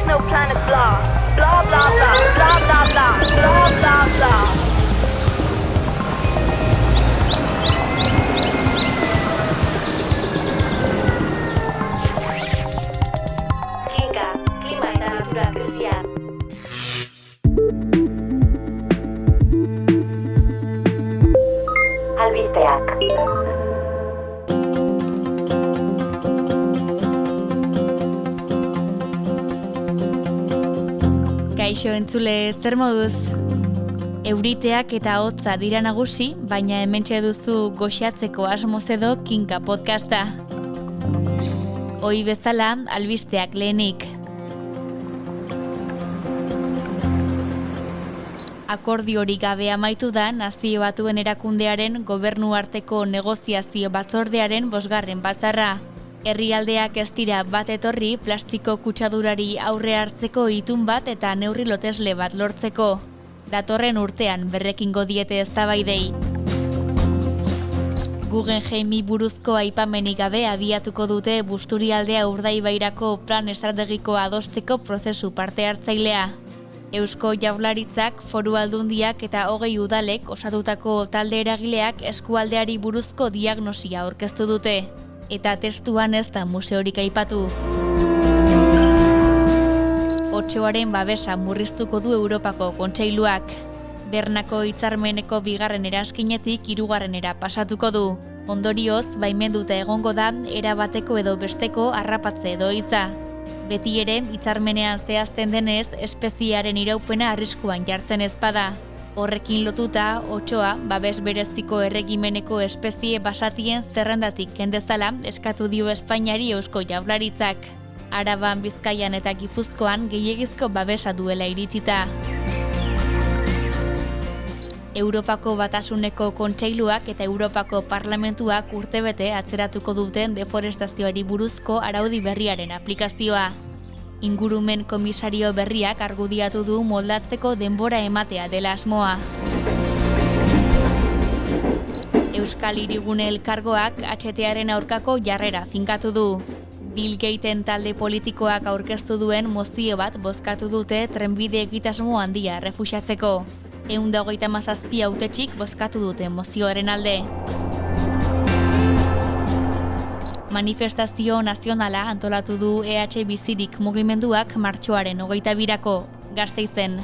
Technoplanet blah. Blah blah blah. Blah blah blah. Blah blah blah. Kinka, klima eta natura krisia. Albisteak. Kaixo entzule, zer moduz? Euriteak eta hotza dira nagusi, baina hementxe duzu goxatzeko asmoz edo Kinka podcasta. Ohi bezala, albisteak lehenik. Akordiorik gabe amaitu da Nazio Batuen Erakundearen gobernu arteko negoziazio batzordearen 5. batzarra. Herrialdeak ez dira bat etorri plastiko kutsadurari aurre hartzeko itun bat eta neurri lotesle bat lortzeko. Datorren urtean berrekingo diete eztabaidei. Guggenheimi buruzko aipamenik gabe abiatuko dute Busturialdea Urdaibairako plan estrategikoa adosteko prozesu parte hartzailea. Eusko Jaurlaritzak, Foru Aldundiak eta 20 udalek osatutako talde eragileak eskualdeari buruzko diagnosia aurkeztu dute. Eta testuan ez da museorik aipatu. Otsoaren babesa murriztuko du Europako Kontseiluak. Bernako hitzarmeneko 2. eraskinetik 3. pasatuko du. Ondorioz, baimenduta egongo da erabateko edo besteko harrapatze edo iza. Beti ere, hitzarmenean zehazten denez, espeziaren iraupena arriskuan jartzen ezpada. Horrekin lotuta, otsoa, babes bereziko erregimeneko espezie basatien zerrendatik kendezala eskatu dio Espainiari Eusko Jaurlaritzak. Araban, Bizkaian eta Gipuzkoan gehiegizko babesa duela iritzita. Europako Batasuneko Kontseiluak eta Europako Parlamentuak urtebete atzeratuko duten deforestazioari buruzko araudi berriaren aplikazioa. Ingurumen komisario berriak argudiatu du moldatzeko denbora ematea dela asmoa. Euskal Hirigune Elkargoak HTaren aurkako jarrera finkatu du. Bill Gatesen talde politikoak aurkeztu duen mozio bat bozkatu dute trenbide egitasmo handia errefusatzeko. 137 hautetxik bozkatu dute mozioaren alde. Manifestazio nazionala antolatu du EH Bizirik mugimenduak martxoaren 22-ako, Gasteizen.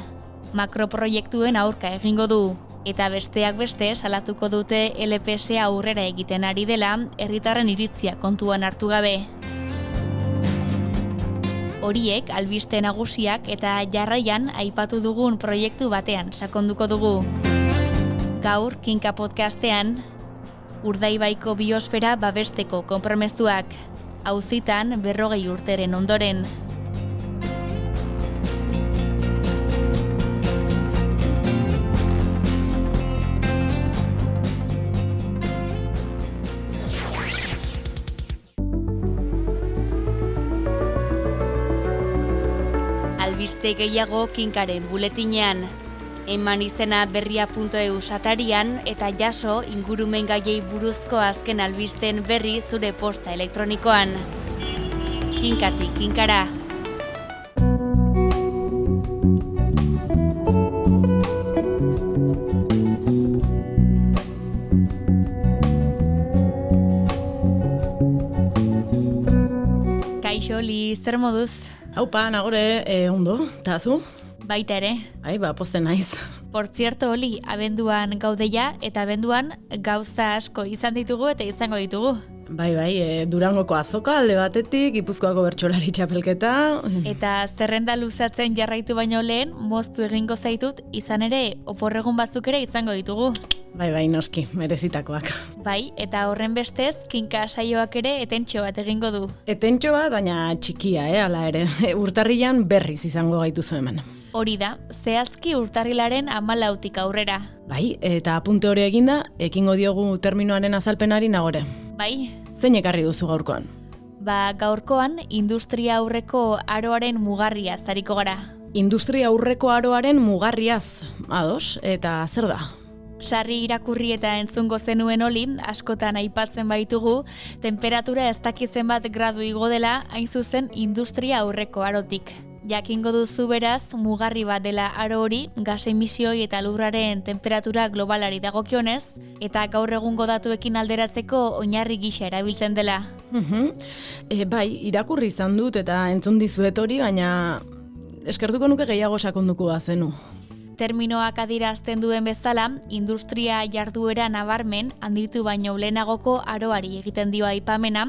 Makroproiektuen aurka egingo du, eta besteak beste salatuko dute LPS aurrera egiten ari dela herritarren iritzia kontuan hartu gabe. Horiek albiste nagusiak eta jarraian aipatu dugun proiektu batean sakonduko dugu. Gaur Kinka podcastean, Urdaibaiko biosfera babesteko konpromezuak, auzitan 40 urteren ondoren. Albiste gehiago Kinkaren buletinean. Eman izena berria.eus atarian eta jaso ingurumen gaiei buruzko azken albisten berri zure posta elektronikoan. Kinkatik Kinkara. Kaixo, Li, zer moduz? Haupa, nagore, ondo, eta zu? Baita ere. Pozten naiz. Por cierto, Oli, abenduan gaudeia eta abenduan gauza asko izan ditugu eta izango ditugu. Bai, Durangoko azoka alde batetik, Gipuzkoako bertsolari txapelketa. Eta zerrenda luzatzen jarraitu baino lehen, moztu egingo zaitut, izan ere, oporregun batzuk ere izango ditugu. Bai, noski, merezitakoak. Bai, eta horren bestez, Kinka saioak ere etentxo bat egingo du. Etentxo bat, baina txikia, hala ere. Urtarrilan berriz izango gaituzu hemen. Hori da, zehazki urtarrilaren 14 aurrera. Bai, eta apunte hori eginda, ekingo diogu terminoaren azalpenari nagore. Bai. Zein ekarri duzu gaurkoan? Gaurkoan, industria aurreko aroaren mugarriaz ariko gara. Industria aurreko aroaren mugarriaz, ados, eta zer da? Sarri irakurri eta entzungo zenuen Oli, askotan aipatzen baitugu, temperatura ez dakizen bat gradu igo dela, hain zuzen industria aurreko arotik. Jakingo duzu beraz, mugarri bat dela aro hori, gas emisioi eta lurraren temperatura globalari dagokionez, eta gaur egungo datuekin alderatzeko oinarri gisa erabiltzen dela. Bai, irakurri izan dut eta entzun dizuet hori, baina eskertuko nuke gehiago sakonduko bazenu. Terminoak adierazten duen bezala, industria jarduera nabarmen handitu baino lehenagoko aroari egiten dio aipamena,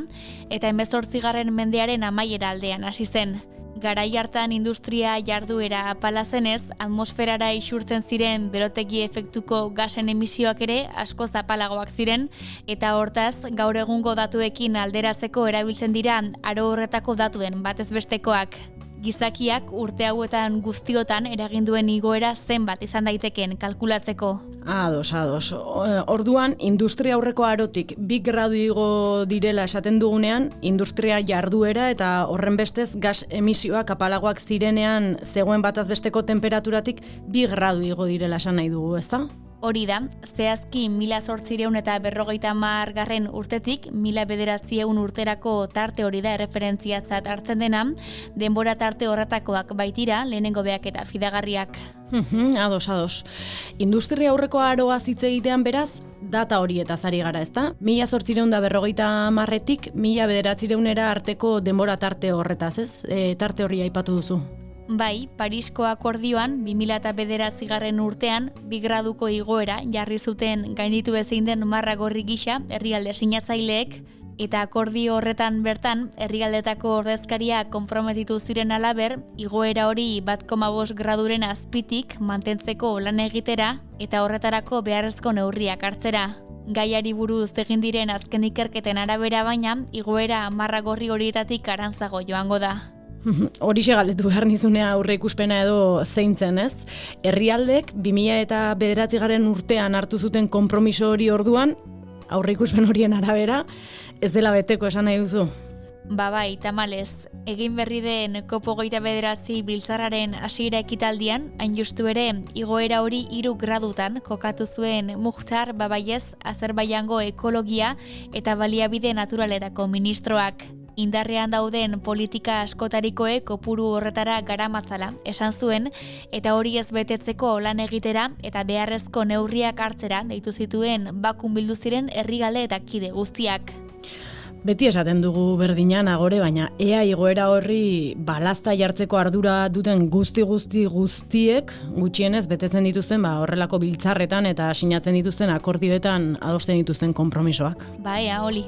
eta 18. mendearen amaiera aldean hasi zen. Garai hartan industria jarduera apala zenez, atmosferara isurtzen ziren berotegi efektuko gasen emisioak ere asko zapalagoak ziren, eta hortaz gaur egungo datuekin alderatzeko erabiltzen dira aro horretako datuen batez bestekoak. Gizakiak urte hauetan guztiotan eragin duen igoera zenbat izan daiteken kalkulatzeko. Ados. Orduan, industria aurreko arotik 2 gradu igo direla esaten dugunean, industria jarduera eta horren bestez gas emisioak apalagoak zirenean zegoen bataz besteko temperaturatik 2 gradu igo direla esan nahi dugu, ezta? Hori da, zehazki 1850 urtetik 1900 urterako tarte hori da erreferentziatzat hartzen dena, denbora tarte horretakoak baitira lehenengo beak eta fidagarriak. Ados. Industria aurreko aroa hitz egitean beraz, data horietaz ari gara, ezta? 1850etik 1900era arteko denbora tarte horretaz, ez? Tarte hori aipatu duzu. Bai, Parisko akordioan 2009 urtean 2 graduko igoera jarri zuten gainditu ezin den marra gorri gisa herrialde sinatzaileek, eta akordio horretan bertan herrialdetako ordezkariak konprometitu ziren halaber, igoera hori 1,5 graduren azpitik mantentzeko lan egitera eta horretarako beharrezko neurriak hartzera. Gaiari buruz egin diren azken ikerketen arabera baina, igoera marra gorri horietatik arantzago joango da. Horixe galdetu behar nizunea aurre ikuspena edo zeintzen, ez? Herrialdek 2009 urtean hartu zuten konpromiso hori orduan, aurre ikuspen horien arabera, ez dela beteko esan nahi duzu. Bai, tamalez, egin berri den COP29 biltzarraren hasiera ekitaldian, hain justu ere, igoera hori 3 gradutan kokatu zuen Mukhtar Babayez Azerbaijango ekologia eta baliabide naturalerako ministroak. Indarrean dauden politika askotarikoek kopuru horretara garamatzala esan zuen, eta hori ez betetzeko lan egitera eta beharrezko neurriak hartzera deitu zituen bakun bildu ziren herrialde eta kide guztiak. Beti esaten dugu berdina nagore, baina ea igoera horri balazta jartzeko ardura duten guztiek gutxienez betetzen dituzten horrelako biltzarretan eta sinatzen dituzten akordioetan adosten dituzten konpromisoak. Ea, oli.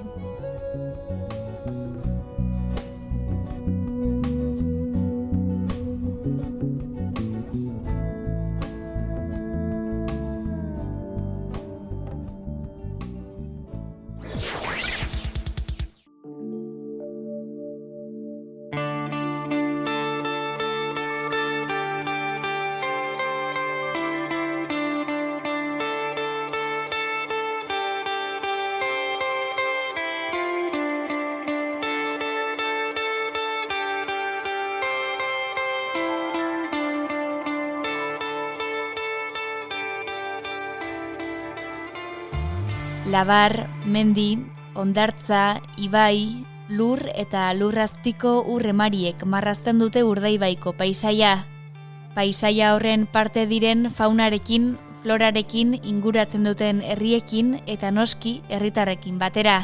Labar, mendi, hondartza, ibai, lur eta lurrazpiko urremariek marrazten dute Urdaibaiko paisaia. Paisaia horren parte diren faunarekin, florarekin inguratzen duten herriekin eta noski herritarrekin batera.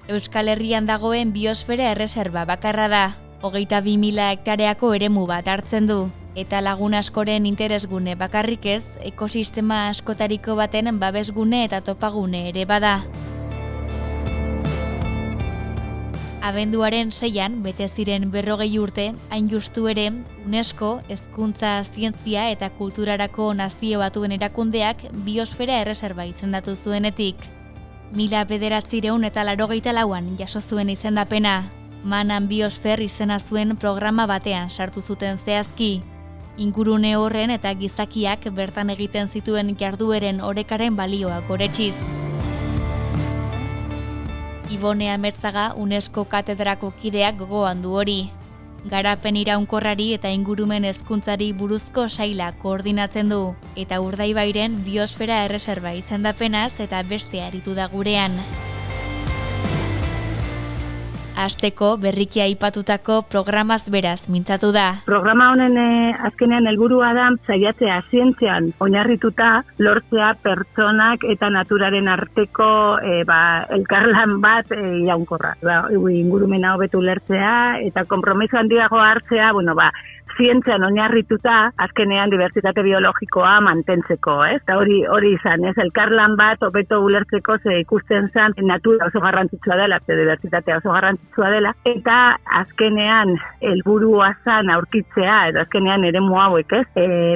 Euskal Herrian dagoen biosfera erreserba bakarra da, 22.000 hektareako eremu bat hartzen du. Eta lagun askoren interesgune bakarrik ez, ekosistema askotariko baten babesgune eta topagune ere bada. Abenduaren 6an, bete ziren 40 urte, hain justu ere, UNESCO, hezkuntza, zientzia eta kulturarako nazio batuen erakundeak biosfera erreserba izendatu zuenetik. 1984an jaso zuen izendapena, Manan Biosfer izena zuen programa batean sartu zuten zehazki. Ingurune horren eta gizakiak bertan egiten zituen jardueren orekaren balioak goretsiz. Ibone Amertzaga UNESCO katedrako kideak gogoan du hori. Garapen iraunkorrari eta ingurumen hezkuntzari buruzko saila koordinatzen du, eta Urdaibairen biosfera erreserba izendapenaz eta beste aritu da gurean. Asteko berriki aipatutako programaz beraz mintzatu da. Programa honen azkenean helburua da saiatzea zientzian oinarrituta lortzea pertsonak eta naturaren arteko elkarlan bat iraunkorra. Ingurumena hobetu ulertzea eta konpromiso handiago hartzea, zientzian oinarrituta azkenean dibertsitate biologikoa mantentzeko, eta hori izan, elkarlan bat hobeto ulertzeko ze ikusten zen natura oso garrantzitsua dela, dibertsitatea oso garrantzitsua dela, eta azkenean helburua zen aurkitzea, edo azkenean eremu hauek,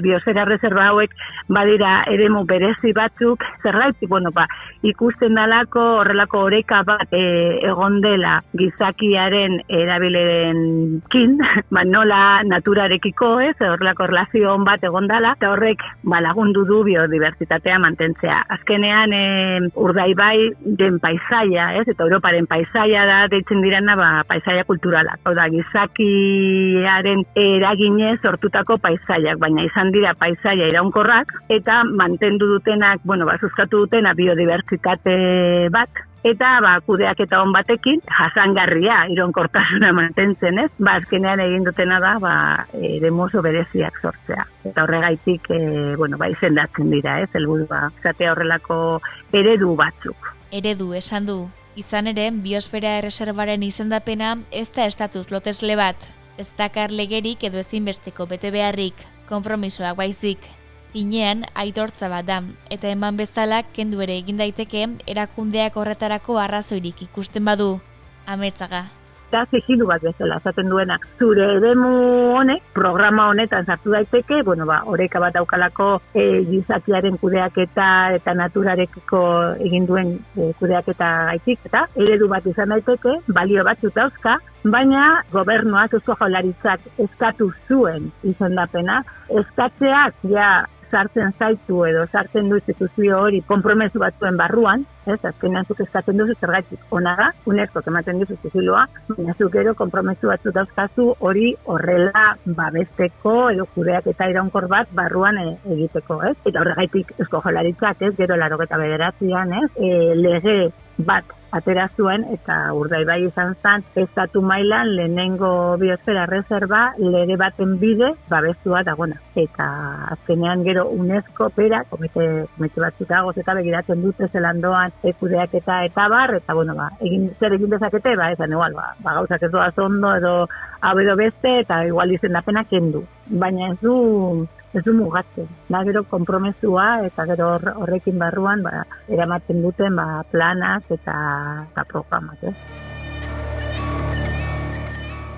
biosfera reserva hauek badira eremu berezi batzuk, zergatik, ikusten dalako horrelako oreka bat egon dela gizakiaren erabilerenkin, nola naturarekiko, horrelako relazio on bat egon dela, eta horrek lagundu du biodibertsitatea mantentzea. Azkenean Urdaibai den paisaia, eta Europaren paisaia da deitzen direna paisaia kulturala. Hau da, gizakiaren eraginez sortutako paisaiak, baina izan dira paisaia iraunkorrak, eta mantendu dutenak, sustatu dutena biodibertsitate bat, eta kudeaketa on batekin jasangarria iraunkortasuna mantentzen, azkenean egin dutena da eremu oso bereziak sortzea. Eta horregaitik izendatzen dira, helburua izatea horrelako eredu batzuk. Eredu esan du. Izan ere, biosfera erreserbaren izendapena ez da estatuz lotesle bat. Ez dakar legerik edo ezinbesteko bete beharrik, konpromisoak baizik. Finean, aitortza bat da, eta eman bezala kendu ere egin daiteke erakundeak horretarako arrazoirik ikusten badu. Ametzaga. Da sigilu bat bezala, esaten duena. Zure eremu honek, programa honetan sartu daiteke, oreka bat daukalako gizakiaren kudeaketa eta naturarekiko egin duen kudeaketa gaitik, eta eredu bat izan daiteke, balio batzuk dauzka, baina gobernuak, Eusko Jaurlaritzak eskatu zuen izendapena, eskatzeak sartzen zaitu edo sartzen du instituzio hori konpromesu batzuen barruan, azkenean zuk eskatzen duzu zergatik ona da, UNESCOk ematen duzu zigiloa, baina zuk gero konpromesu batzu dauzkazu hori horrela babesteko edo kudeaketa iraunkor bat barruan egiteko, Eta horregaitik Eusko Jaurlaritzak, gero 89an, lege bat atera zuen eta Urdaibai izan zen estatu mailan lehenengo biosfera reserva lege baten bide babestua dagona. Eta azkenean gero UNESCO pera, komite batzuk dagoz eta begiratzen dute zelandoan kudeaketa eta bar, eta zer egin dezakete, esan igual, gauzak ez doaz ondo edo hau edo beste, eta igual izendapena kendu. Baina ez du mugatzen. Da gero konpromesua eta gero horrekin barruan eramaten duten planak eta programak.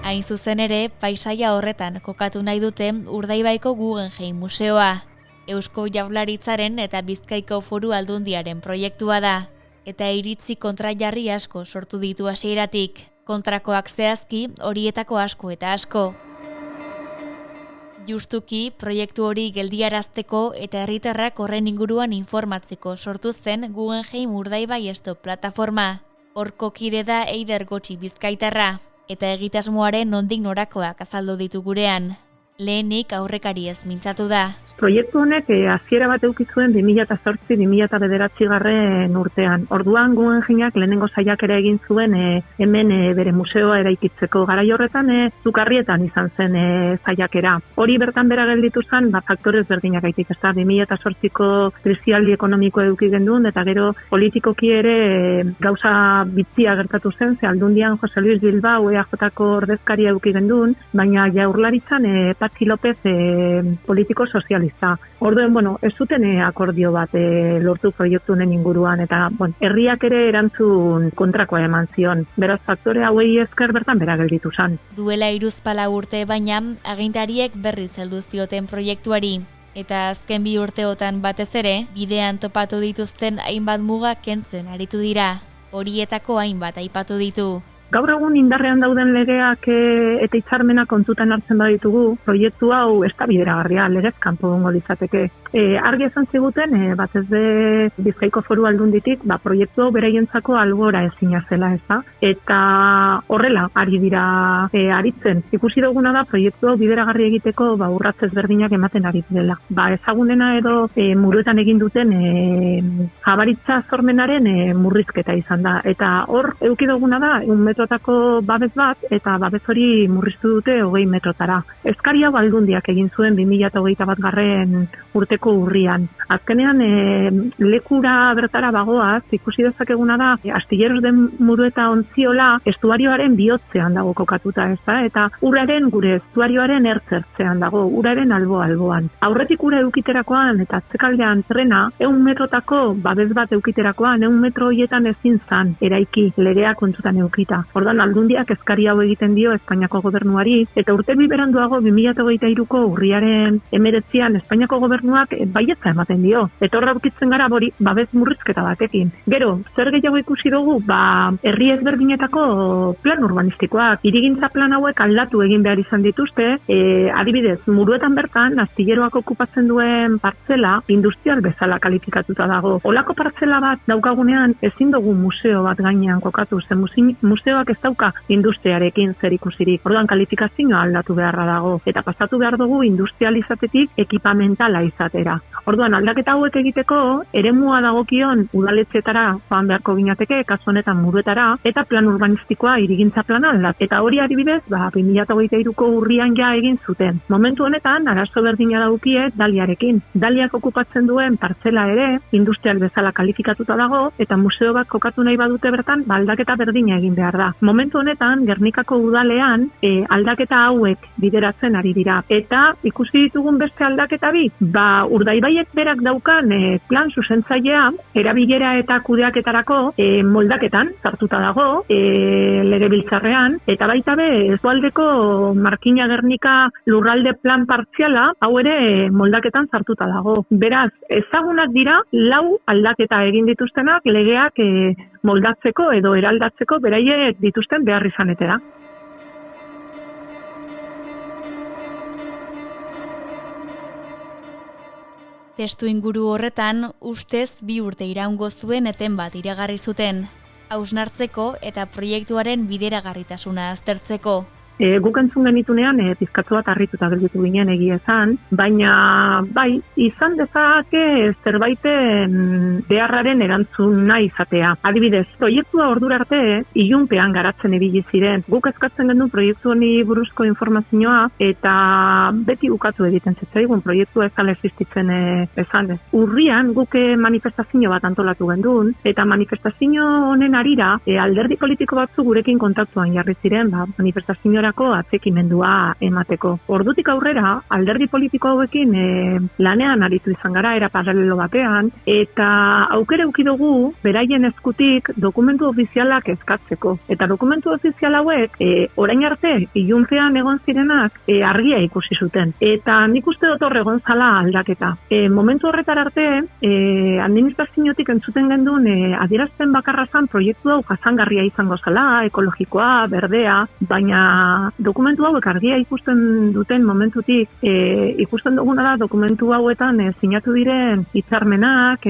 Hain zuzen ere, paisaia horretan kokatu nahi dute Urdaibaiko Guggenheim Museoa. Eusko Jaurlaritzaren eta Bizkaiko Foru Aldundiaren proiektua da, eta iritzi kontrajarri asko sortu ditu hasieratik. Kontrakoak zehazki, horietako asko eta asko. Justuki, proiektu hori geldiarazteko eta herritarrak horren inguruan informatzeko sortu zen Guggenheim Urdaibai Stop plataforma. Horko kide da Eider Gotxi Bizkaitarra, eta egitasmoaren nondik norakoak azaldu ditu gurean. Lehenik aurrekari ez mintzatu da. Proiektu honek hasiera bat eduki zuen 2008-2009 urtean. Orduan Guggenheimak lehenengo saiakera egin zuen hemen bere museoa eraikitzeko. Garai horretan Zukarrietan izan zen saiakera. Hori bertan bera gelditu zen, faktore ezberdinak gaitik, 2008ko krisialdi ekonomiko eduki genduen, eta gero politikoki ere gauza bitzia gertatu zen, ze Aldundian Jose Luis Bilbao EAJko ordezkaria eduki genduen, baina Jaurlaritzan Patxi López politiko sozialista. Orduen, ez zuten akordio bat lortu proiektu honen inguruan, eta herriak ere erantzun kontrakoa eman zion. Beraz, faktore hauei esker bertan bera gelditu zen. Duela 3 urte baina, agintariek berriz heldu zioten proiektuari. Eta azken 2 urteotan batez ere, bidean topatu dituzten hainbat muga kentzen aritu dira. Horietako hainbat aipatu ditu. Gaur egun indarrean dauden legeak eta hitzarmenak kontutan hartzen baditugu, proiektu hau ez da bideragarria, legez kanpo egongo litzateke. Argi esan ziguten, batez be Bizkaiko Foru Aldunditik, proiektu hau beraientzako albora ezina zela, ez da? Eta horrela ari dira aritzen. Ikusi duguna da proiektu hau bideragarri egiteko urrats ezberdinak ematen ari direla. Ezagunena edo muruetan egin duten jabaritza sormenaren murrizketa izan da. Eta hor eduki duguna da, 1 metrotako babes bat, eta babes hori murriztu dute 20 metrotara. Eskari hau Aldundiak egin zuen 2021 urteko urrian. Azkenean, lekura bertara bagoaz, ikusi dezakeguna da, Astilleros de Murueta Ontziola estuarioaren bihotzean dago kokatuta, eta uraren gure estuarioaren ertzertzean dago, uraren alboan. Aurretik ura eukiterakoan eta atzekaldean trena, 100 metrotako babes bat eukiterakoan, 100 metro horietan ezin zan eraiki legea kontutan eukita. Ordan Aldundiak eskari hau egiten dio Espainiako gobernuari, eta urte bi beranduago 2023ko urriaren 19an Espainiako gobernuak baietza ematen dio. Eta horra aurkitzen gara babes murrizketa batekin. Gero, zer gehiago ikusi dugu, herri ezberdinetako plan urbanistikoak, hirigintza plan hauek aldatu egin behar izan dituzte, adibidez, Muruetan bertan, Astilleroak okupatzen duen partzela, industrial bezala kalifikatuta dago. Olako partzela bat daukagunean, ezin dugu museo bat gainean kokatu, ze museoak ez dauka industriarekin zer ikusirik. Orduan kalifikazioa aldatu beharra dago, eta pasatu behar dugu industrializatetik ekipamentala izatera. Orduan aldaketa hauek egiteko, eremua dagokion udaletxetara joan beharko ginateke, kasu honetan Muruetara, eta plan urbanistikoa hirigintza plana aldat. Eta hori adibidez, 2023ko urrian ja egin zuten. Momentu honetan, arazo berdina daukie Daliarekin. Daliak okupatzen duen partzela ere, industrial bezala kalifikatuta dago, eta museo bat kokatu nahi badute bertan, aldaketa berdina egin behar da. Momentu honetan, Gernikako udalean, aldaketa hauek bideratzen ari dira. Eta ikusi ditugun beste aldaketa bi, Urdaibaiek berak daukan plan zuzentzailea, erabilera eta kudeaketarako moldaketan sartuta dago, legebiltzarrean, eta baita be, eskualdeko Markina Gernika lurralde plan partziala, hau ere moldaketan sartuta dago. Beraz, ezagunak dira 4 aldaketa egin dituztenak legeak moldatzeko edo eraldatzeko beraiek dituzten behar izanetera. Testu inguru horretan, ustez 2 urte iraungo zuen eten bat iragarri zuten, hausnartzeko eta proiektuaren bideragarritasuna aztertzeko. Guk entzun genitunean, pizkatzu bat harrituta gelditu ginen egia esan, baina bai, izan dezake zerbaiten beharraren erantzuna izatea. Adibidez, proiektua ordura arte ilunpean garatzen ibili ziren. Guk eskatzen genuen proiektu honi buruzko informazioa eta beti bukatu egiten zitzaigun proiektua ez dela existitzen esan. Urrian guk manifestazio bat antolatu genuen, eta manifestazio honen arira alderdi politiko batzu gurekin kontaktuan jarri ziren, manifestazio atzekimendua emateko. Ordutik aurrera, alderdi politiko hauekin lanean aritu izan gara, era paralelo batean, eta aukera eduki dugu beraien eskutik dokumentu ofizialak eskatzeko. Eta dokumentu ofizial hauek, orain arte, ilunpean egon zirenak, argia ikusi zuten. Eta nik uste dut hor egon zala aldaketa. Momentu horretar arte, administraziotik entzuten gendun, adierazten bakarra zan proiektu hau jasangarria izango zala, ekologikoa, berdea, baina dokumentu hauek argia ikusten duten momentutik, ikusten duguna da dokumentu hauetan sinatu diren hitzarmenak,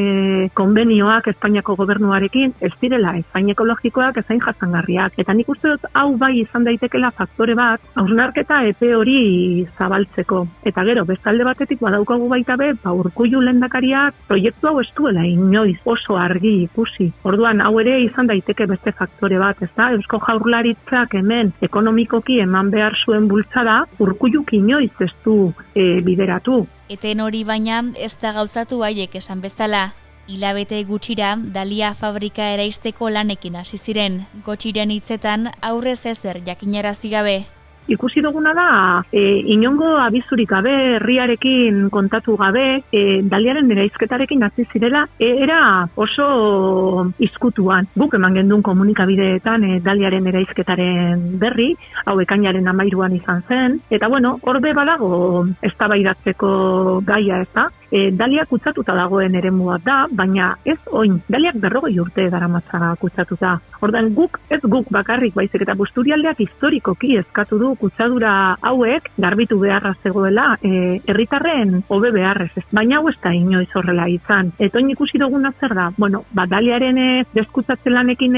konbenioak Espainiako gobernuarekin, ez direla Espain ekologikoak ezain jasangarriak. Eta nik uste dut hau bai izan daitekela faktore bat, hausnarketa epe hori zabaltzeko. Eta gero, bestalde batetik badaukagu baita be, Urkullu lehendakariak proiektu hau ez duela inoiz oso argi ikusi. Orduan, hau ere izan daiteke beste faktore bat, ez da? Eusko Jaurlaritzak hemen ekonomikoki eman behar zuen bultzada, Urkulluk inoiz ez du bideratu. Eten hori baina ez da gauzatu haiek esan bezala. Hilabete gutxira, Dalia fabrika eraisteko lanekin hasi ziren. Gotxiren hitzetan aurrez ezer jakinarazi gabe. Ikusi duguna da, inongo abizurik gabe, herriarekin kontatu gabe, Daliaren eraizketarekin hasi zirela, era oso izkutuan. Guk eman gendun komunikabideetan Daliaren eraizketaren berri, hau ekainaren 13an izan zen, eta bueno, horbe badago eztabaidatzeko gaia ez da. Dalia kutsatuta dagoen eremua da, baina ez oin. Daliak 40 urte daramatza kutsatuta. Ordan ez guk bakarrik baizik eta Busturialdeak historikoki eskatu du kutsadura hauek garbitu beharra zegoela herritarren hobe beharrez. Baina hau ez da inoiz horrela izan. Eta oin ikusi duguna zer da? Bueno, Daliaren deskutsatze lanekin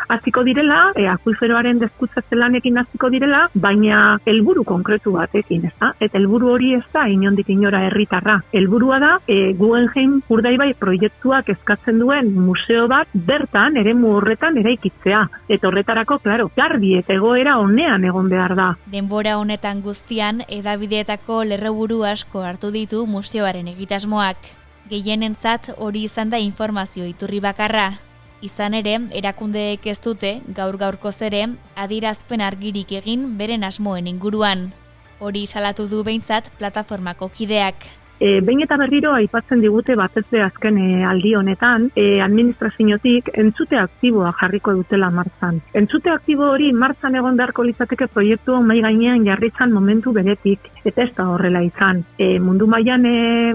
hasiko direla, akuiferoaren deskutsatze lanekin hasiko direla, baina helburu konkretu batekin, ezta? Eta helburu hori ez da inondik inora herritarra. Helburu helburua da Guggenheim Urdaibai proiektuak eskatzen duen museo bat bertan eremu horretan eraikitzea. Eta horretarako, claro, garbi eta egoera honean egon behar da. Denbora honetan guztian hedabideetako lerroburu asko hartu ditu museoaren egitasmoak. Gehienentzat hori izan da informazio iturri bakarra. Izan ere, erakundeek ez dute gaur-gaurkoz ere adierazpen argirik egin beren asmoen inguruan. Hori salatu du behintzat plataformako kideak. Behin eta berriro aipatzen digute batez be azken aldi honetan, administraziotik entzute aktiboa jarriko dutela martxan. Entzute aktibo hori martxan egon beharko litzateke proiektu mai gainean jarritzan momentu beretik, eta ez da horrela izan. Mundu mailan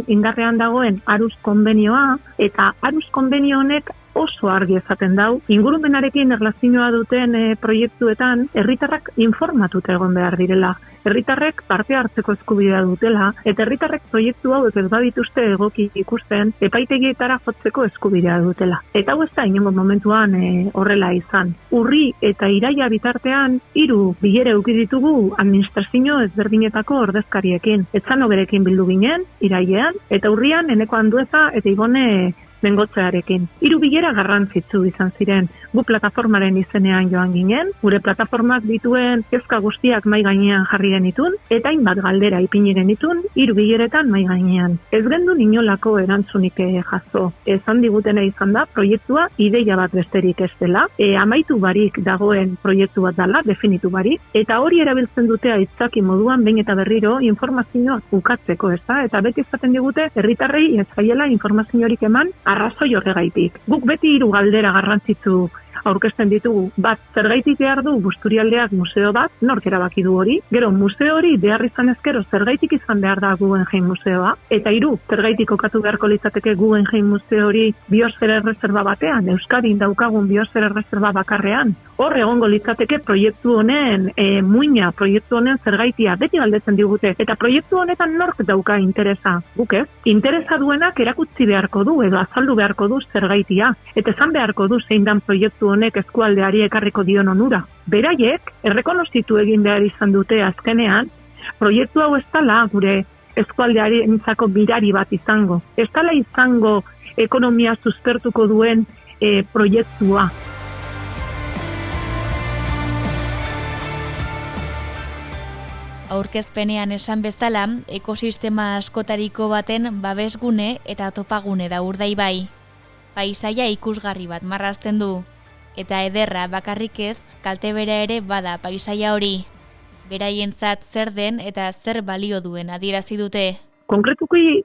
indarrean dagoen Arus konbenioa, eta Arus konbenio honek oso argi esaten dau, ingurumenarekin erlazioa duten proiektuetan herritarrak informatuta egon behar direla. Herritarrek parte hartzeko eskubidea dutela, eta herritarrek proiektu hauek ez badituzte egoki ikusten, epaitegietara jotzeko eskubidea dutela. Eta hau ez da inongo momentuan horrela izan. Urri eta iraila bitartean 3 bilera eduki ditugu administrazio ezberdinetako ordezkariekin. Etzano berekin bildu ginen, irailean, eta urrian Eneko Andueza eta Ibone Bengotzearekin. 3 bilera garrantzitsu izan ziren. Gu plataformaren izenean joan ginen, gure plataformak dituen kezka guztiak mai gainean jarri genitun, eta hainbat galdera ipini genitun 3 bileretan mai gainean. Ez gendun inolako erantzunik jaso. Esan digutena izan da, proiektua ideia bat besterik ez dela, amaitu barik dagoen proiektu bat dela, definitu barik, eta hori erabiltzen dute aitzaki moduan behin eta berriro informazioa ukatzeko, ez da? Eta beti esaten digute, herritarrei ez zaiela informaziorik eman arrazoi horregaitik. Guk beti 3 galdera garrantzitsu aurkezten ditugu. Bat, zergaitik behar du Busturialdeak museo bat, nork erabaki du hori. Gero, museo hori behar izan ezkero zergaitik izan behar da Guggenheim museoa. Eta 3, zergaitik kokatu beharko litzateke Guggenheim museo hori biosfera erreserba batean, Euskadin daukagun biosfera erreserba bakarrean. Hor egongo litzateke proiektu honen muina, proiektu honen zergaitia, beti galdetzen digute. Eta proiektu honetan nork dauka interesa, guk ez? Interesa duenak erakutsi beharko du edo azaldu beharko du zergaitia. Eta esan beharko du zein dan proiektu honek eskualdeari ekarriko dion onura. Beraiek, errekonozitu egin behar izan dute azkenean, proiektu hau ez dela gure eskualdeari entzako mirari bat izango. Ez dela izango ekonomia suspertuko duen proiektua. Aurkezpenean esan bezala, ekosistema askotariko baten babesgune eta topagune da Urdaibai. Paisaia ikusgarri bat marrazten du. Eta ederra bakarrik ez, kalte bera ere bada paisaia hori. Beraientzat zer den eta zer balio duen adierazi dute. Konkretuki,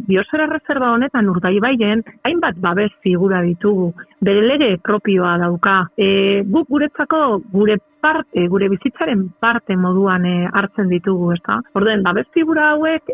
biosfera erreserba honetan Urdaibaien hainbat babes figura ditugu. Bere lege propioa dauka. Guk guretzako gure bizitzaren parte moduan hartzen ditugu, ezta? Orduen, babes figura hauek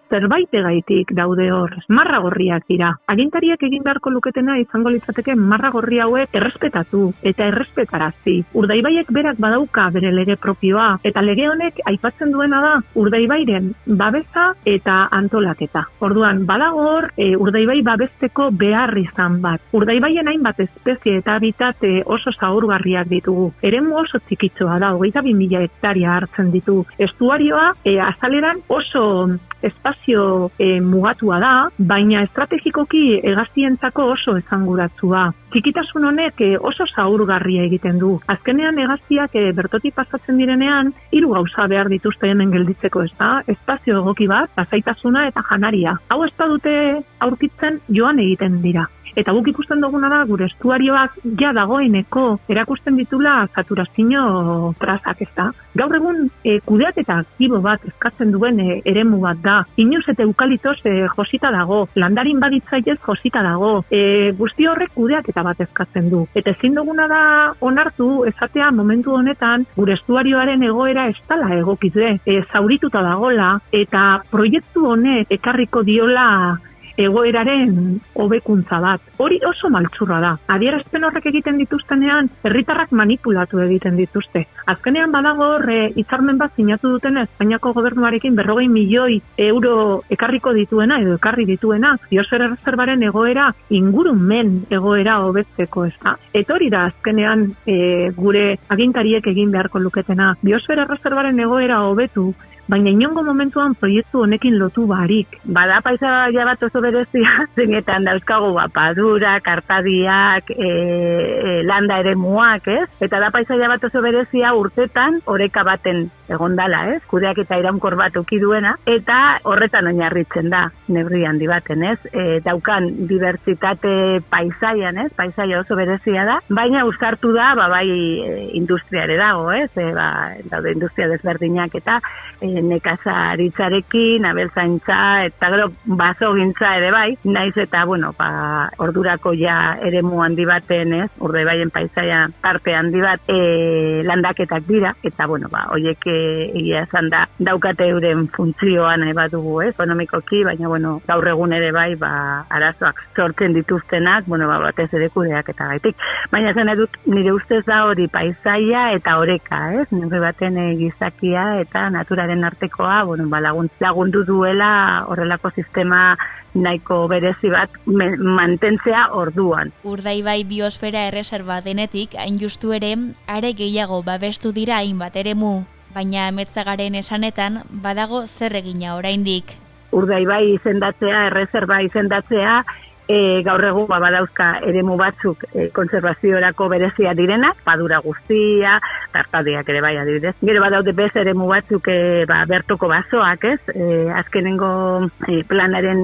zerbaitegaitik daude hor, marra gorriak dira. Agintariek egin beharko luketena izango litzateke marra gorri hauek errespetatu eta errespetarazi. Urdaibaiek berak badauka bere lege propioa, eta lege honek aipatzen duena da Urdaibairen babesa eta antolaketa. Orduan, badago hor Urdaibai babesteko behar izan bat. Urdaibaien hainbat espezie eta habitat oso zaurgarriak ditugu. Eremu oso txikitzoa da, 22.000 hektaria hartzen ditu. Estuarioa azaleran oso espazio mugatua da, baina estrategikoki hegaztientzako oso esanguratsua. Txikitasun honek oso zaurgarria egiten du. Azkenean hegaztiak bertotik pasatzen direnean 3 gauza behar dituzte hemen gelditzeko, ez da? Espazio egoki bat, lasaitasuna eta janaria. Hau ez da dute aurkitzen joan egiten dira. Eta guk ikusten duguna da, gure estuarioak ja dagoeneko erakusten ditula saturazio trazak, ez da. Gaur egun kudeaketa aktibo bat eskatzen duen eremu bat da. Inuz eta eukaliptos josita dago, landarin baditzaiez josita dago. Guzti horrek kudeaketa bat eskatzen du. Eta ezin duguna da onartu esatea momentu honetan gure estuarioaren egoera ez dela egokize, zaurituta dagola eta proiektu honek ekarriko diola egoeraren hobekuntza bat. Hori oso maltzurra da. Adierazpen horrek egiten dituztenean, herritarrak manipulatu egiten dituzte. Azkenean badago hor hitzarmen bat sinatu dutena Espainiako gobernuarekin 40 milioi euro ekarriko dituena edo ekarri dituena biosfera erreserbaren egoera ingurumen egoera hobetzeko, ez da. Eta hori da azkenean gure agintariek egin beharko luketena. Biosfera erreserbaren egoera hobetu baina inongo momentuan proiektu honekin lotu barik. Bada paisaia bat oso berezia, zeinetan dauzkagu padura, kartadiak, landa eremuak, ez? Eta da paisaia bat oso berezia urtetan oreka baten egondala, ez? Kudeak eta iraunkor bat uki duena, eta horretan oinarritzen da, neurri handi baten, ez? Daukan dibertsitate paisaian, ez? Paisaia oso berezia da, baina uztartu da, bai industriare dago, ez? Daude industria desberdinak eta nekazaritzarekin, abeltzaintza, eta gero bazogintza ere bai, naiz eta, ordurako ja eremu handi baten, ez? Urdaibaien paisaia parte handi bat landaketak dira, eta, horiek egia esan da, daukate euren funtzioan badugu, ez? Ekonomikoki, baina, gaur egun ere bai, arazoak sortzen dituztenak, batez ere kudeak eta gaitik. Baina zen edut, nire ustez da hori paisaia eta oreka, ez? Nire baten gizakia eta naturaren artekoa, lagundu duela horrelako sistema nahiko berezi bat mantentzea orduan. Urdaibai biosfera erreserba denetik, hain justu ere, are gehiago babestu dira hainbat eremu, baina Metzagaren esanetan badago zer egina oraindik. Urdaibai izendatzea, erreserba izendatzea, gaur egun badauzka eremu batzuk kontserbaziorako berezia direnak, padura guztia, tartadiak ere bai adibidez. Gero badaude bez eremu batzuk bertoko basoak, ez? Azkenengo planaren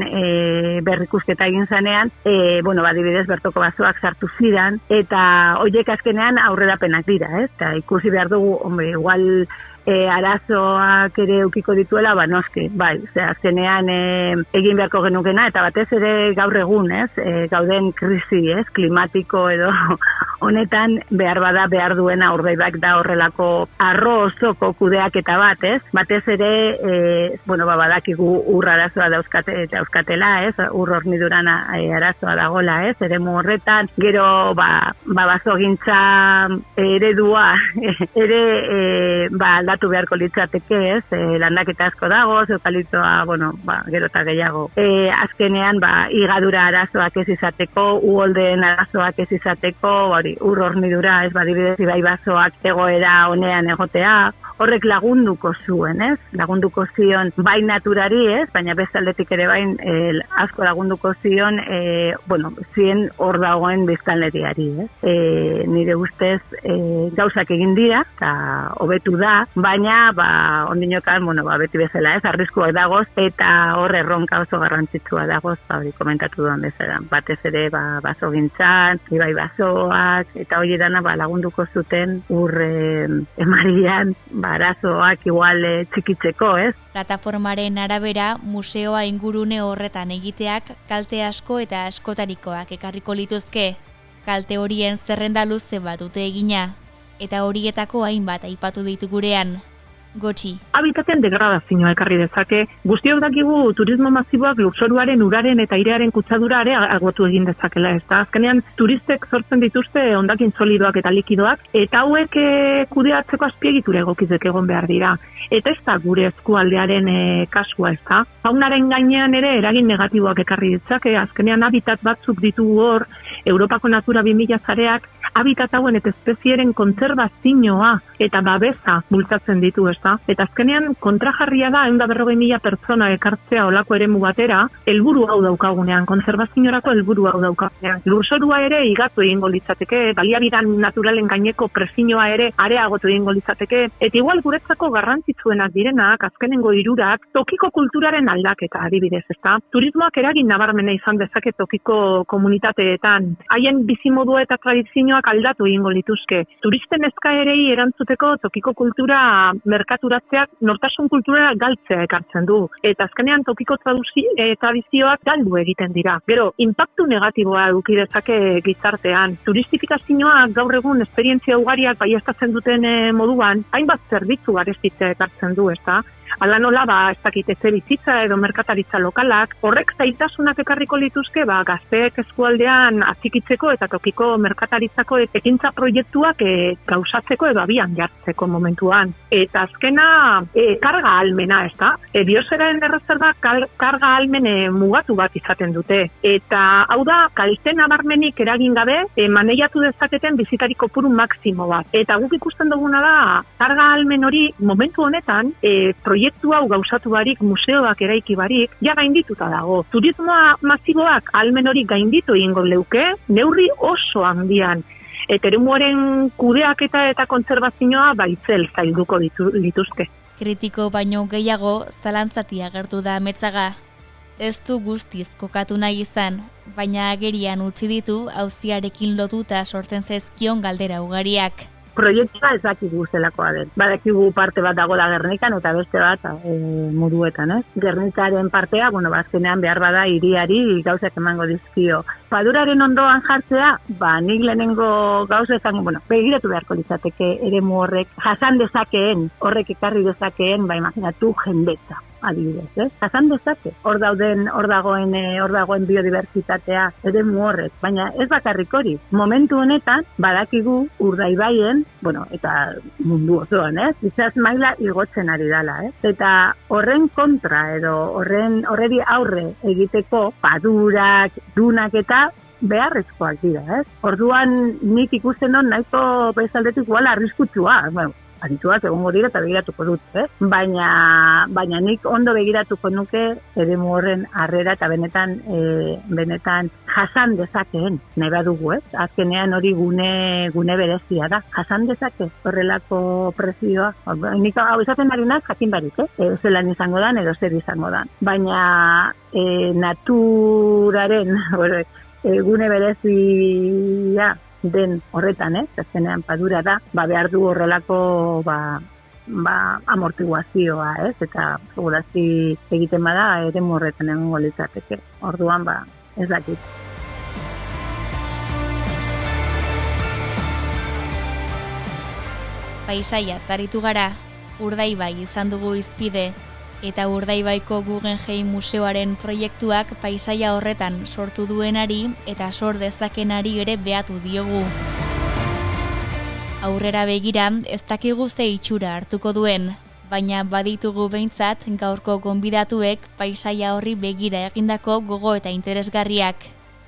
berrikusketa egin zanean, adibidez bertoko basoak sartu ziren, eta horiek azkenean aurrerapenak dira, ez? Eta ikusi behar dugu, igual arazoak ere ukiko dituela, noski, bai, azkenean egin beharko genukena, eta batez ere gaur egun, ez, gauden krisi, ez, klimatiko edo honetan behar duena Urdaibak da horrelako arro osoko kudeaketa bat, ez, batez ere, badakigu ur arazoa dauzkatela, ez, ur horniduran arazoa dagola, ez, eremu horretan, gero, bazogintza eredua ere, aldatu beharko litzateke, ez, landaketa asko dago, eukaliptoa, gero eta gehiago. Azkenean, higadura arazoak ez izateko, uholdeen arazoak ez izateko, ur hornidura, ez, adibidez, ibai basoak egoera honean egotea, horrek lagunduko zuen, ez? Lagunduko zion bai naturari, ez? Baina bestaldetik ere bain asko lagunduko zion, zien hor dagoen biztanleriari, ez? Nire ustez gauzak egin dira, eta hobetu da, baina ondinokan, beti bezala, ez? Arriskuak dagoz, eta hor erronka oso garrantzitsua dagoz, komentatu duan bezala. Batez ere, basogintzan, ibai basoak, eta hori dana lagunduko zuten ur emarian, arazoak igual txikitzeko, ez? Plataformaren arabera, museoa ingurune horretan egiteak kalte asko eta askotarikoak ekarriko lituzke. Kalte horien zerrenda luze bat dute egina, eta horietako hainbat aipatu ditu gurean. Gotxi. Habitaten degradazioa ekarri dezake, guztiok dakigu turismo masiboak lurzoruaren, uraren eta airearen kutsadura ere agotu egin dezakela, ez da? Azkenean turistek sortzen dituzte hondakin solidoak eta likidoak, eta hauek kudeatzeko azpiegitura egokitzek egon behar dira. Eta ez da gure eskualdearen kasua, ez da? Faunaren gainean ere eragin negatiboak ekarri ditzake, azkenean habitat batzuk ditugu hor, Europako Natura 2000 zareak, habitat hauen eta espezieren kontserbazioa eta babesa bultzatzen ditu, ez da? Eta azkenean kontrajarria da, 140.000 pertsona ekartzea olako eremu batera, helburu hau daukagunean, kontserbaziorako helburu hau daukagunean. Lurzorua ere higatu egingo litzateke, baliabidean naturalen gaineko presioa ere areagotu egingo litzateke, eta igual guretzako garrantzitsuenak direnak, azkenengo hirurak, tokiko kulturaren aldaketa adibidez, ezta? Turismoak eragin nabarmena izan dezake tokiko komunitateetan. Haien bizimodua eta tradizioak aldatu egingo lituzke. Turisten eskaerei erantzuteko tokiko kultura merkaturatzeak nortasun kultura galtzea ekartzen du. Eta azkenean tokiko tradizioak galdu egiten dira. Gero, inpaktu negatiboa eduki dezake gizartean. Turistifikazioak gaur egun esperientzia ugariak baieztatzen duten moduan, hainbat zerbitzu garestitzea ekartzen du, ezta? Hala nola, ez dakit etxebizitza edo merkataritza lokalak, horrek zailtasunak ekarriko lituzke, gazteek eskualdean atxikitzeko eta tokiko merkataritzako ekintza proiektuak gauzatzeko edo abian jartzeko momentuan. Eta azkena, karga ahalmena, ez da? Biosferaren erreserba karga ahalmen mugatu bat izaten dute. Eta hau da, kalte nabarmenik eragin gabe, maneiatu dezaketen bizitari kopuru maksimo bat. Eta guk ikusten duguna da, karga ahalmen hori momentu honetan, proiektu proiektu hau gauzatu barik, museoak eraiki barik, ja gaindituta dago. Turismoa masiboak almen hori gainditu egingo leuke, neurri oso handian. Eta eremuaren kudeaketa eta kontserbazioa baitzel zailduko dituzke. Kritiko baino gehiago zalantzati agertu da Ametzaga. Ez du guztiz kokatu nahi izan, baina agerian utzi ditu auziarekin lotuta sortzen zaizkion galdera ugariak. Proiektua ez dakigu zelakoa den. Badakigu parte bat dagoela Gernikan eta beste bat Muruetan, ez? Gernikaren partea, azkenean behar bada hiriari gauzak emango dizkio. Paduraren ondoan jartzea, nik lehenengo gauza izango, begiratu beharko litzateke eremu horrek jasan dezakeen, horrek ekarri dezakeen, imaginatu jendetza. Adibidez, ez? Jasan dezake. Hor dagoen biodibertsitatea eremu horrek, baina ez bakarrik hori. Momentu honetan badakigu Urdaibaien, eta mundu osoan, ez? Itsas maila igotzen ari dela, ez? Eta horren kontra edo horreri aurre egiteko padurak, dunak eta beharrezkoak dira, ez? Orduan nik ikusten dut nahiko bezaldetik igual arriskutsua, adituak egongo dira eta begiratuko dut, baina nik ondo begiratuko nuke eremu horren harrera eta benetan jasan dezakeen, nahi badugu, ez? Azkenean hori gune berezia da, jasan dezake horrelako prezioa. Nik hau izaten ari naz, jakin barik, zelan izango dan edo zer izango dan. Baina naturaren gune berezia den horretan, azkenean padura da, behar du horrelako amortiguazioa, eta segurazki egiten bada eremu horretan egongo litzateke. Orduan, ez dakit. Paisaia zaritu gara, Urdaibai izan dugu izpide, eta Urdaibaiko Guggenheim Museoaren proiektuak paisaia horretan sortu duenari eta sor dezakenari ere behatu diogu. Aurrera begira, ez dakigu ze itxura hartuko duen, baina baditugu behintzat gaurko gonbidatuek paisaia horri begira egindako gogo eta interesgarriak.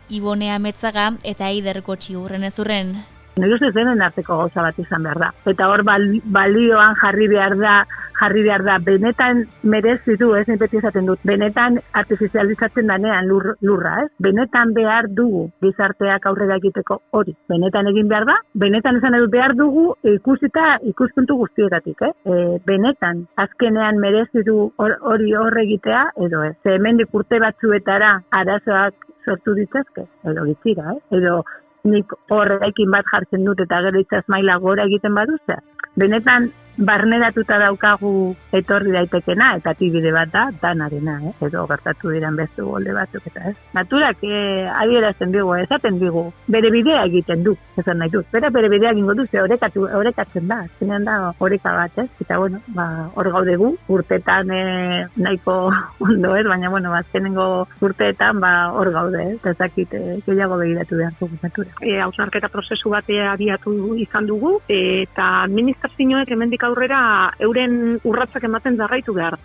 Ibone Ametzaga eta Eider Gotxi Urrenezurren. Nire ustez denen arteko gauza bat izan behar da. Eta hor balioan jarri behar da, benetan merezi du, ez beti esaten dut, benetan artifizializatzen danean lurra, ez? Benetan behar dugu gizarteak aurrera egiteko hori. Benetan egin behar da, benetan esan edo behar dugu ikuspuntu guztietatik, benetan azkenean merezi du hori egitea, edo ez. Hemendik urte batzuetara arazoak sortu ditzazke, edo gitzira, edo nik horrekin bat jartzen dut eta gero itsas maila gora egiten baduzea. Benetan barneratuta daukagu etorri daitekena eta tibide bat da danarena, edo gertatu diren beste golde batzuk eta ez. Naturak adierazten digu, esaten digu, bere bidea egiten du, esan nahi dut. Bere bidea egingo du, ze orekatzen da, zenean da oreka bat, ez? Eta hor gaudegu, urteetan nahiko ondo, ez? Baina, azkenengo urteetan hor gaude, ez? Ezakit gehiago begiratu behar dugu natura. Hausnarketa prozesu bat abiatu izan dugu, eta administrazioek hemendik aurrera euren urratsak ematen jarraitu behar.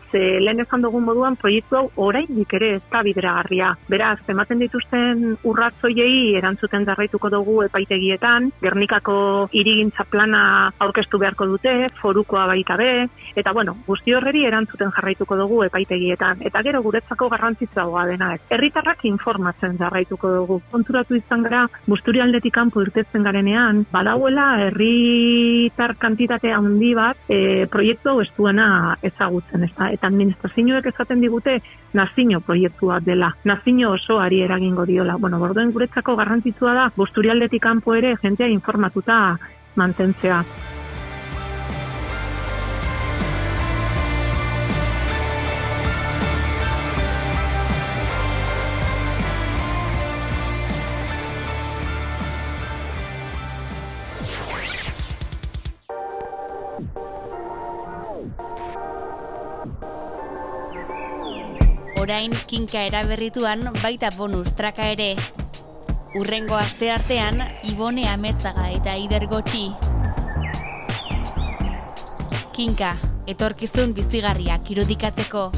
Ze lehen esan dugun moduan proiektu hau oraindik ere ez da bideragarria. Beraz, ematen dituzten urratzoiei erantzuten jarraituko dugu epaitegietan, Gernikako hirigintza plana aurkeztu beharko dute, forukoa baita be, eta guzti horreri erantzuten jarraituko dugu epaitegietan. Eta gero guretzako garrantzitsuagoa dena ez. Herritarrak informatzen jarraituko dugu. Konturatu izan gara, Busturialdetik kanpo irtetzen garenean, badauela herritar kantitate handi bat proiektu hau ez duena ezagutzen, eta administrazioek esaten digute nazio proiektua dela, nazio osoari eragingo diola. Borduen guretzako garrantzitsua da Busturialdetik kanpo ere jentea informatuta mantentzea. Orain kinka eraberrituan baita bonus traka ere. Urrengo asteartean Ibone Ametzaga eta Eider Gotxi. Kinka, etorkizun bizigarriak irudikatzeko.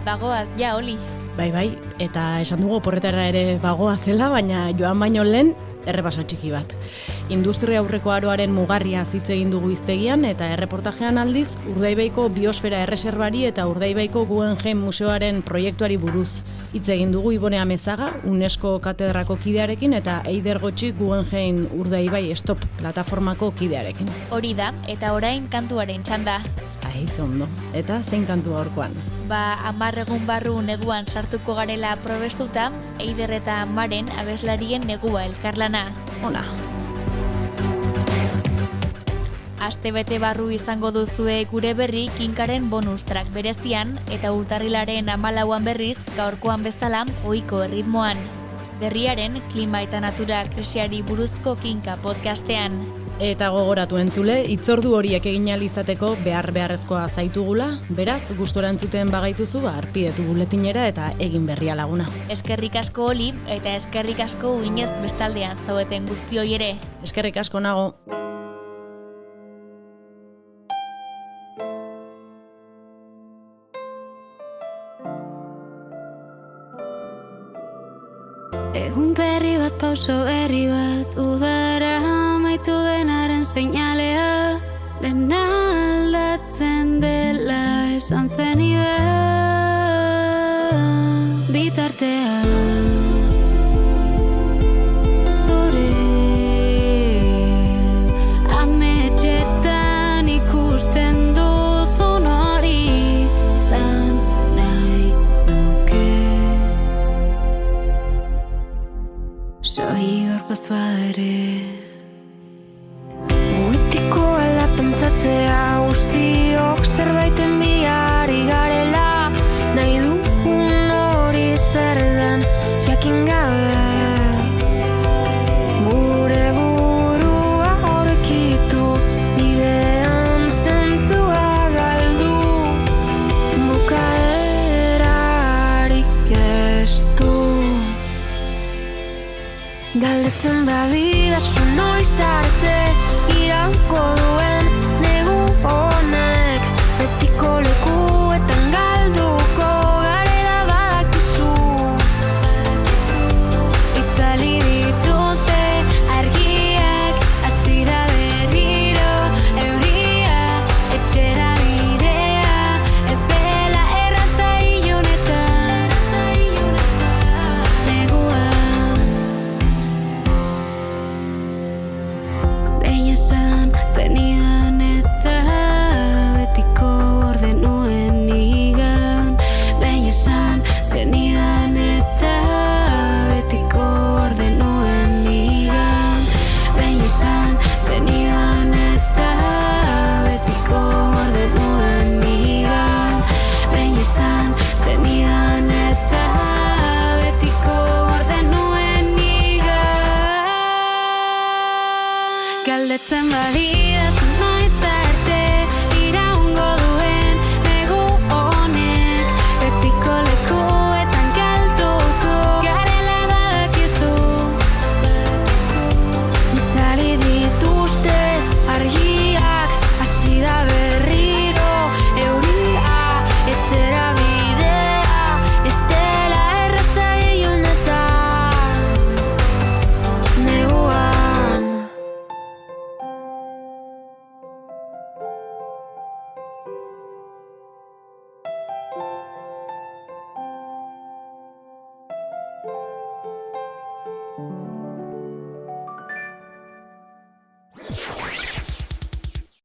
Bagoaz ja, Oli. Bai, eta esan dugu oporretara ere bagoa zela, baina joan baino lehen errepaso txiki bat. Industria aurreko aroaren mugarria hitz egin dugu hiztegian eta erreportajean aldiz Urdaibaiko biosfera erreserbari eta Urdaibaiko Guggenheim museoaren proiektuari buruz hitz egin dugu Ibone Amezaga, UNESCO katedrako kidearekin eta Eider Gotxi Guggenheim Urdaibai Stop plataformako kidearekin. Hori da, eta orain kantuaren txanda. Ondo. Eta zein kantu gaurkoan? 10 egun barru neguan sartuko garela probestuta, Eider eta Amaren abeslarien negua elkarlana. Ona. Astebete barru izango duzue gure berri Kinkaren bonus track berezian eta urtarrilaren 14an berriz gaurkoan bezala ohiko erritmoan. Berriaren klima eta natura krisiari buruzko Kinka podcastean. Eta gogoratu entzule, hitzordu horiek egin ahal izateko beharrezkoa zaitugula, beraz, gustora entzuten bagaituzu, arpidetu buletinera eta egin berria laguna. Eskerrik asko Oli eta eskerrik asko uinez bestaldean zaudeten guztioi ere. Eskerrik asko nago. Egun berri bat, pauso berri bat, udara amaitu denaren seinalea. Dena aldatzen dela esan zen